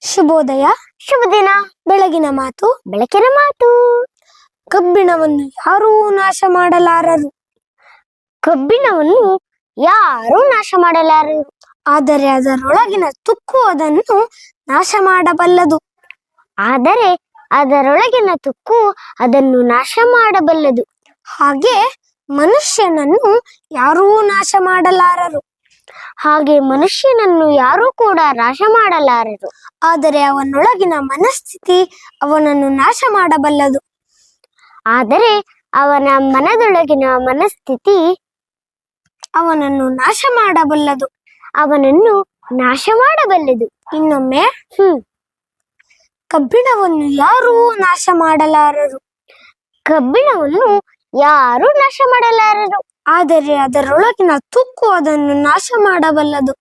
ಶುಭೋದಯ. ಶುಭ ದಿನ. ಬೆಳಗಿನ ಮಾತು. ಬೆಳಕಿನ ಮಾತು. ಕಬ್ಬಿಣವನ್ನು ಯಾರೂ ನಾಶ ಮಾಡಲಾರರು. ಕಬ್ಬಿಣವನ್ನು ಯಾರೂ ನಾಶ ಮಾಡಲಾರರು. ಆದರೆ ಅದರೊಳಗಿನ ತುಕ್ಕು ಅದನ್ನು ನಾಶ ಮಾಡಬಲ್ಲದು. ಆದರೆ ಅದರೊಳಗಿನ ತುಕ್ಕು ಅದನ್ನು ನಾಶ ಮಾಡಬಲ್ಲದು. ಹಾಗೆ ಮನುಷ್ಯನನ್ನು ಯಾರೂ ನಾಶ ಮಾಡಲಾರರು. ಹಾಗೆ ಮನುಷ್ಯನನ್ನು ಯಾರೂ ಕೂಡ ನಾಶ ಮಾಡಲಾರರು. ಆದರೆ ಅವನೊಳಗಿನ ಮನಸ್ಥಿತಿ ಅವನನ್ನು ನಾಶ ಮಾಡಬಲ್ಲದು. ಆದರೆ ಅವನ ಮನದೊಳಗಿನ ಮನಸ್ಥಿತಿ ಅವನನ್ನು ನಾಶ ಮಾಡಬಲ್ಲದು. ಅವನನ್ನು ನಾಶ ಮಾಡಬಲ್ಲದು. ಇನ್ನೊಮ್ಮೆ, ಕಬ್ಬಿಣವನ್ನು ಯಾರೂ ನಾಶ ಮಾಡಲಾರರು. ಕಬ್ಬಿಣವನ್ನು ಯಾರೂ ನಾಶ ಮಾಡಲಾರರು. ಆದರೆ ಅದರೊಳಗಿನ ತುಕ್ಕು ಅದನ್ನು ನಾಶ ಮಾಡಬಲ್ಲದು.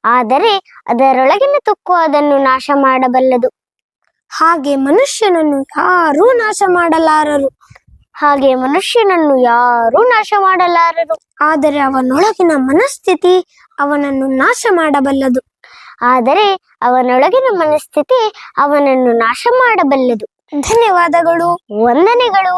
ಆದರೆ ಅದರೊಳಗಿನ ತುಕ್ಕು ಅದನ್ನು ನಾಶ ಮಾಡಬಲ್ಲದು. ಹಾಗೆ ಮನುಷ್ಯನನ್ನು ಯಾರೂ ನಾಶ ಮಾಡಲಾರರು. ಹಾಗೆ ಮನುಷ್ಯನನ್ನು ಯಾರೂ ನಾಶ ಮಾಡಲಾರರು. ಆದರೆ ಅವನೊಳಗಿನ ಮನಸ್ಥಿತಿ ಅವನನ್ನು ನಾಶ ಮಾಡಬಲ್ಲದು. ಆದರೆ ಅವನೊಳಗಿನ ಮನಸ್ಥಿತಿ ಅವನನ್ನು ನಾಶ ಮಾಡಬಲ್ಲದು. ಧನ್ಯವಾದಗಳು. ವಂದನೆಗಳು.